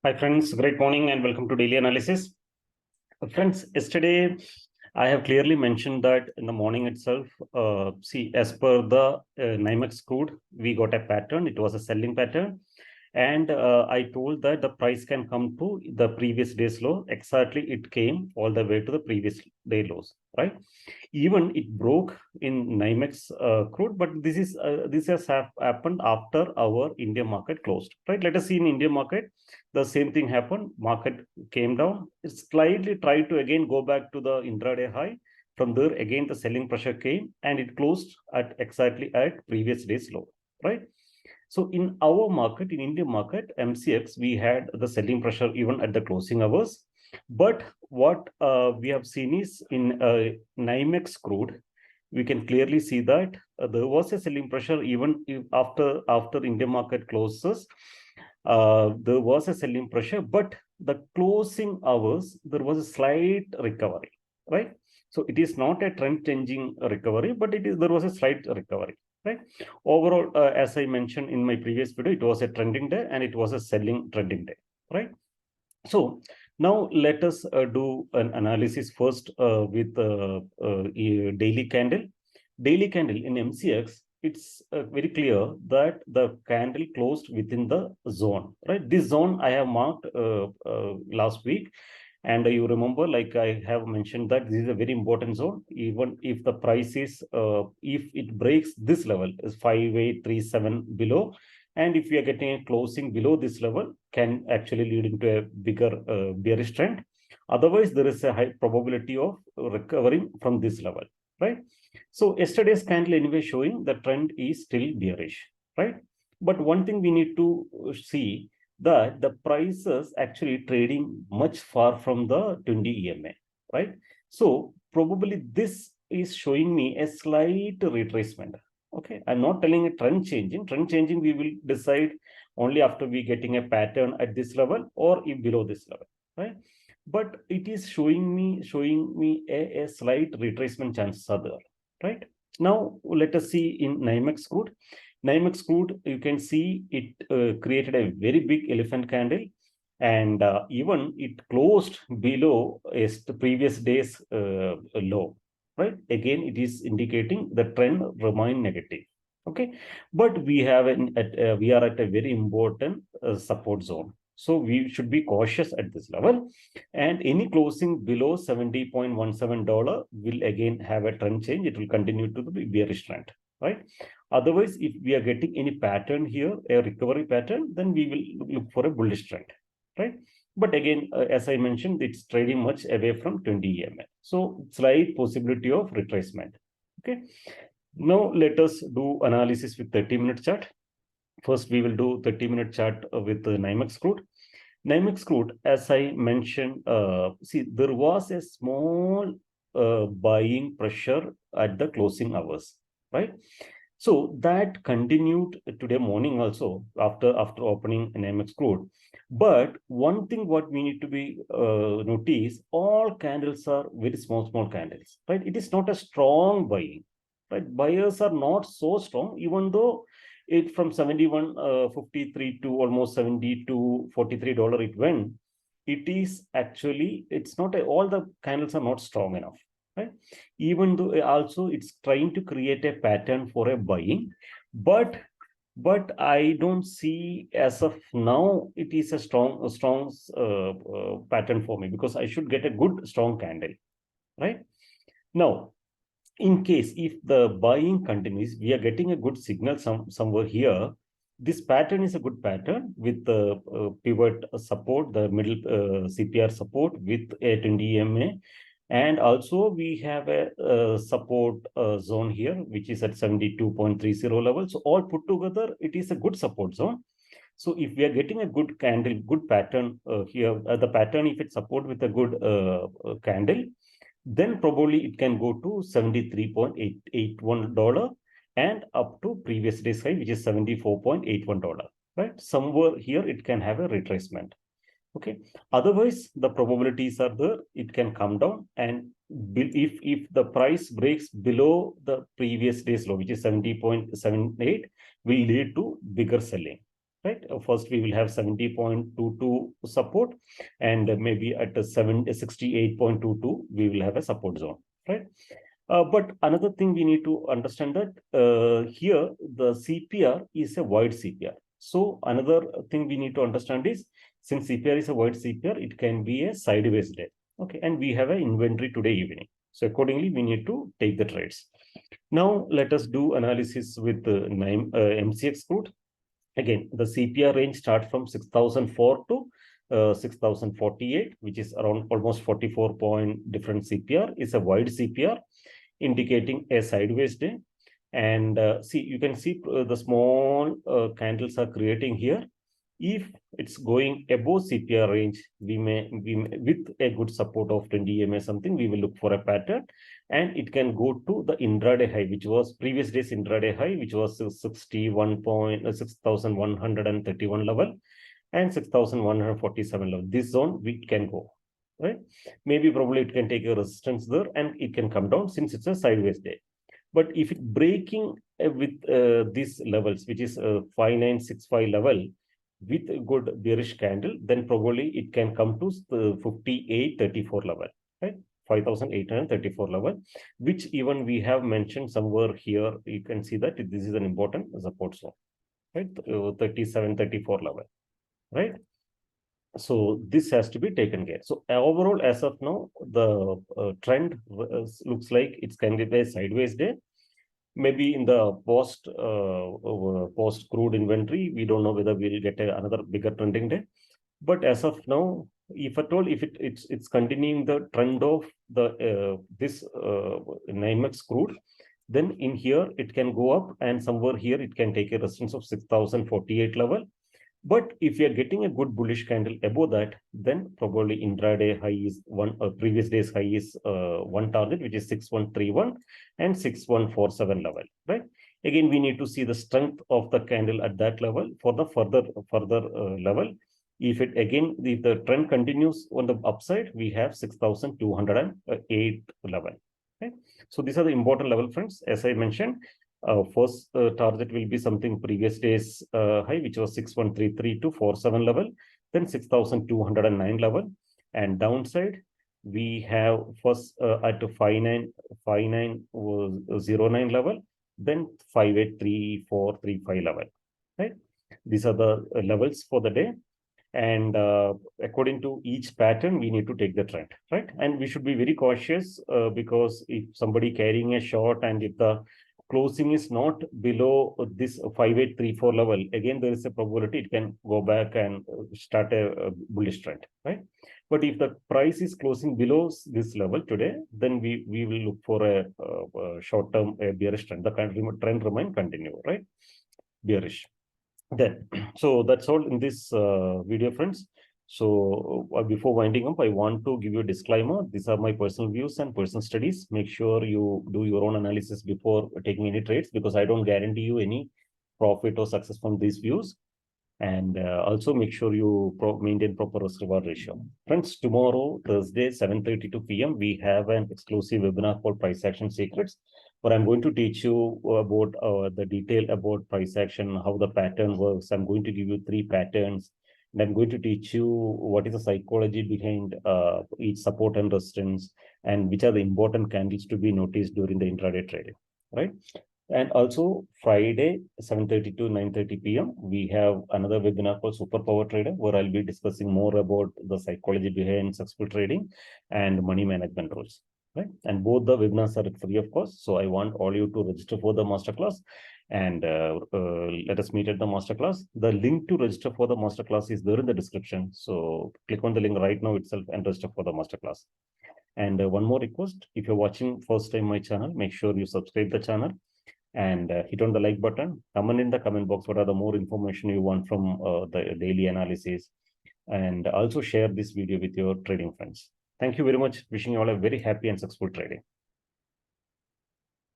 Hi friends, great morning and welcome to Daily Analysis. Friends, yesterday I have clearly mentioned that in the morning itself, as per the NYMEX crude, we got a pattern. It was a selling pattern. And I told that the price can come to the previous day's low. Exactly, it came all the way to the previous day lows, right? Even it broke in NYMEX crude, but this has happened after our Indian market closed, right? Let us see in Indian market, the same thing happened. Market came down. It slightly tried to again go back to the intraday high. From there, again, the selling pressure came and it closed at exactly at previous day's low, right? So in our market, in Indian market, MCX, we had the selling pressure even at the closing hours. But what we have seen is in NYMEX crude, we can clearly see that there was a selling pressure even if after Indian market closes. There was a selling pressure, but the closing hours, there was a slight recovery, right? So it is not a trend changing recovery, but there was a slight recovery, right? Overall, as I mentioned in my previous video, it was a trending day and it was a selling trending day, right? So now let us do an analysis first with daily candle. Daily candle in MCX, it's very clear that the candle closed within the zone, right? This zone I have marked last week. And you remember, like I have mentioned, that this is a very important zone. Even if the price is, if it breaks this level, is 5837 below, and if we are getting a closing below this level, can actually lead into a bigger bearish trend. Otherwise, there is a high probability of recovering from this level, right? So yesterday's candle anyway showing the trend is still bearish, right? But one thing we need to see that the prices actually trading much far from the 20 EMA, right? So probably this is showing me a slight retracement. Okay, I'm not telling a trend changing. Trend changing we will decide only after we getting a pattern at this level or if below this level, right? But it is showing me a slight retracement chances are there, right? Now let us see in NYMEX crude. NYMEX crude, you can see it created a very big elephant candle, and even it closed below the previous day's low, right? Again, it is indicating the trend remain negative. Okay, but we are at a very important support zone, so we should be cautious at this level. And any closing below $70.17 will again have a trend change. It will continue to be bearish trend, right? Otherwise, if we are getting any pattern here, a recovery pattern, then we will look for a bullish trend, right? But again, as I mentioned, it's trading much away from 20 EMA. So slight possibility of retracement. Okay. Now let us do analysis with 30-minute chart. First, we will do 30-minute chart with the NYMEX crude. NYMEX crude, as I mentioned, see, there was a small buying pressure at the closing hours, right? So that continued today morning also after opening NYMEX crude. But one thing what we need to be notice, all candles are very small candles, right? It is not a strong buying, right? Buyers are not so strong, even though it from 71.53 to almost $72.43 it went. It is actually, it's not all the candles are not strong enough, right? Even though also it's trying to create a pattern for a buying, but I don't see as of now it is a strong pattern for me, because I should get a good strong candle, right? Now, in case if the buying continues, we are getting a good signal somewhere here. This pattern is a good pattern with the pivot support, the middle CPR support with a 20 EMA. And also we have a support zone here, which is at 72.30 level. So all put together, it is a good support zone. So if we are getting a good candle, good pattern here, the pattern, if it support with a good candle, then probably it can go to $73.81 and up to previous day's high, which is $74.81, right? Somewhere here it can have a retracement. Okay. Otherwise, the probabilities are there. It can come down, and if the price breaks below the previous day's low, which is 70.78, will lead to bigger selling. right? First, we will have 70.22 support, and maybe at 68.22, we will have a support zone, right? But another thing we need to understand that here the CPR is a wide CPR. So another thing we need to understand is, since CPR is a wide CPR, it can be a sideways day. Okay, and we have an inventory today evening. So accordingly, we need to take the trades. Now let us do analysis with the MCX crude. Again, the CPR range starts from 6,004 to 6,048, which is around almost 44 point different CPR. Is a wide CPR, indicating a sideways day. And see, you can see the small candles are creating here. If it's going above CPR range, we may with a good support of 20 EMA something, we will look for a pattern, and it can go to the intraday high, which was previous day's intraday high, which was 6,131 level and 6,147 level. This zone we can go, right? Maybe probably it can take a resistance there and it can come down since it's a sideways day. But if it breaking with these levels, which is 5965 level, with a good bearish candle, then probably it can come to 5834 level, right? 5,834 level, which even we have mentioned somewhere here. You can see that this is an important support zone, right? 3734 level, right? So this has to be taken care. So overall, as of now, the trend looks like it's kind of a sideways day. Maybe in the post crude inventory, we don't know whether we'll get another bigger trending day. But as of now, if at all, if it's continuing the trend of the this NYMEX crude, then in here it can go up, and somewhere here it can take a resistance of 6,048 level. But if you are getting a good bullish candle above that, then probably intraday high is one, previous day's high is one target, which is 6131 and 6147 level, right? Again, we need to see the strength of the candle at that level for the further level. If it again, if the trend continues on the upside, we have 6,208 level. Okay? So these are the important level, friends. As I mentioned, first target will be something previous day's high, which was 6133 to 47 level, then 6,209 level, and downside we have first at 5909 level, then 583435 level, right? These are the levels for the day. And according to each pattern, we need to take the trend, right? And we should be very cautious because if somebody carrying a short and if the closing is not below this 5834 level, again, there is a probability it can go back and start a bullish trend, right? But if the price is closing below this level today, then we will look for a short-term bearish trend. The trend remain continue, right? Bearish. Then, so that's all in this video, friends. So before winding up, I want to give you a disclaimer. These are my personal views and personal studies. Make sure you do your own analysis before taking any trades, because I don't guarantee you any profit or success from these views. And also make sure you maintain proper risk reward ratio. Friends, tomorrow, Thursday, 7:32 p.m., we have an exclusive webinar called Price Action Secrets, where I'm going to teach you about the detail about price action, how the pattern works. I'm going to give you 3 patterns. And I'm going to teach you what is the psychology behind each support and resistance, and which are the important candles to be noticed during the intraday trading, right? And also Friday, 7:30 to 9:30 p.m., we have another webinar called Superpower Trader, where I'll be discussing more about the psychology behind successful trading and money management rules, right? And both the webinars are free of cost. So I want all you to register for the masterclass, and let us meet at the masterclass. The link to register for the masterclass is there in the description. So click on the link right now itself and register for the masterclass. And one more request, if you're watching first time my channel, make sure you subscribe the channel and hit on the like button. Comment in the comment box what are the more information you want from the daily analysis, and also share this video with your trading friends. Thank you very much. Wishing you all a very happy and successful trading.